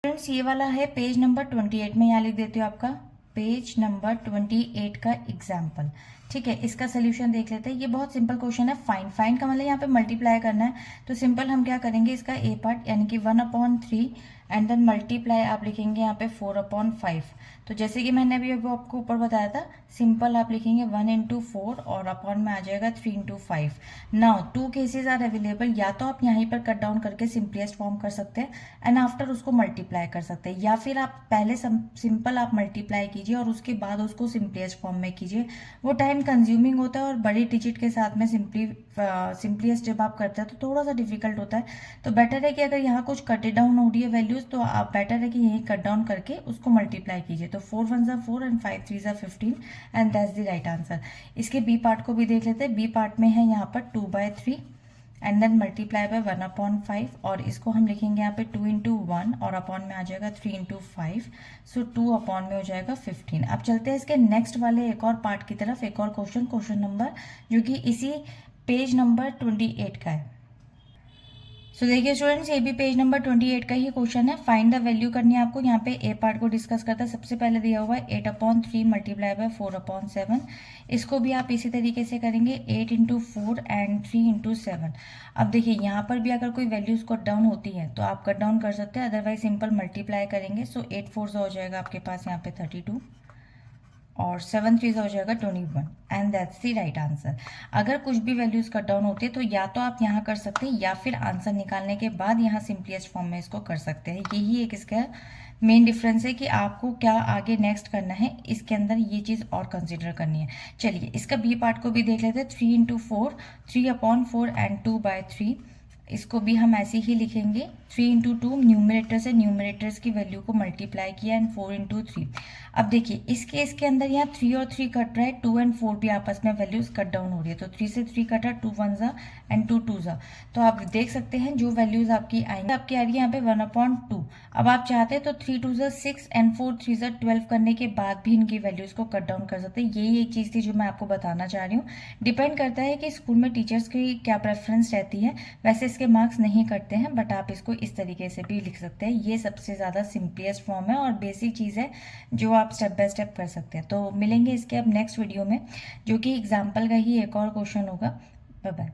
Friends ये वाला है पेज नंबर 28 में, यहाँ लिख देती हूँ आपका पेज नंबर 28 का एग्जाम्पल। ठीक है, इसका सोल्यूशन देख लेते हैं। ये बहुत सिंपल क्वेश्चन है। फाइन का मतलब यहाँ पे मल्टीप्लाई करना है, तो सिंपल हम क्या करेंगे, इसका ए पार्ट यानी कि 1/3 एंड देन मल्टीप्लाई आप लिखेंगे यहाँ पे 4/5। तो जैसे कि मैंने अभी आपको ऊपर बताया था, सिंपल आप लिखेंगे 1 × 4 और अपॉन में आ जाएगा 3 × 5। नाउ 2 केसेज आर अवेलेबल, या तो आप यहीं पर कट डाउन करके सिंपलेस्ट फॉर्म कर सकते हैं एंड आफ्टर उसको मल्टीप्लाई कर सकते हैं, या फिर आप पहले सिंपल आप मल्टीप्लाई कीजिए और उसके बाद उसको सिंपलेस्ट फॉर्म में कीजिए। वो टाइम कंज्यूमिंग होता है और बड़ी डिजिट के साथ में सिंपलीस्ट जब आप करते हैं तो थोड़ा सा डिफिकल्ट होता है। तो बेटर है कि अगर यहाँ कुछ कट डाउन हो रही है वैल्यूज, तो आप बेटर है कि यही कट डाउन करके उसको मल्टीप्लाई कीजिए। तो 4 1 ज़ा 4 एंड 5 3 ज़ा 15 and that's the right answer. इसके बी पार्ट को भी देख लेते हैं। बी पार्ट में है यहाँ पर 2/3 एंड देन मल्टीप्लाई बाय 1/5 और इसको हम लिखेंगे यहाँ पे 2 × 1 और अपॉन में आ जाएगा 3 × 5। सो 2 अपॉन में हो जाएगा 15। अब चलते हैं इसके नेक्स्ट वाले एक और पार्ट की तरफ, एक और क्वेश्चन नंबर जो कि इसी पेज नंबर 28 का है। सो देखिए स्टूडेंट्स, ये भी पेज नंबर 28 का ही क्वेश्चन है। फाइंड द वैल्यू करनी है आपको। यहाँ पे ए पार्ट को डिस्कस करता है। सबसे पहले दिया हुआ है 8/3 मल्टीप्लाई बाय 4/7। इसको भी आप इसी तरीके से करेंगे 8 × 4 एंड 3 × 7। अब देखिए यहाँ पर भी अगर कोई वैल्यूज कट डाउन होती है तो आप कट डाउन कर सकते हैं, अदरवाइज सिंपल मल्टीप्लाई करेंगे। सो 8 4 हो जाएगा आपके पास यहाँ पे 32 और 7 3 हो जाएगा 21 and that's the right answer. अगर कुछ भी वैल्यूज कट डाउन होती है तो या तो आप यहाँ कर सकते हैं या फिर आंसर निकालने के बाद यहाँ सिंपलेस्ट फॉर्म में इसको कर सकते हैं। यही एक इसका मेन डिफरेंस है कि आपको क्या आगे नेक्स्ट करना है, इसके अंदर ये चीज़ और कंसिडर करनी है। चलिए इसका बी पार्ट को भी देख लेते हैं। 3 × 4 3/4 एंड 2/3। इसको भी हम ऐसे ही लिखेंगे 3 × 2 न्यूमरेटर से न्यूमरेटर्स की वैल्यू को मल्टीप्लाई किया एंड 4 × 3। अब देखिए इसके अंदर यहाँ 3 और 3 कट रहा है, 2 एंड 4 भी आपस में वैल्यूज कट डाउन हो रही है। तो 3 से 3 कटा, 2 1 ज़ा एंड 2 2 ज़ा। तो आप देख सकते हैं जो वैल्यूज आपकी आएंगी, आपकी आ रही है यहाँ पे 1/2। अब आप चाहते हैं तो 3 2 ज़ा 6 एंड 4 3 ज़ा 12 करने के बाद भी इनकी वैल्यूज को कट डाउन कर सकते हैं। यही एक चीज़ थी जो मैं आपको बताना चाह रही हूँ। डिपेंड करता है कि स्कूल में टीचर्स की क्या प्रेफरेंस रहती है। वैसे इसके मार्क्स नहीं कटते हैं, बट आप इसको इस तरीके से भी लिख सकते हैं। ये सबसे ज़्यादा सिंपलेस्ट फॉर्म है और बेसिक चीज़ है जो आप स्टेप बाय स्टेप कर सकते हैं। तो मिलेंगे इसके अब नेक्स्ट वीडियो में, जो कि एग्जाम्पल का ही एक और क्वेश्चन होगा। Bye bye.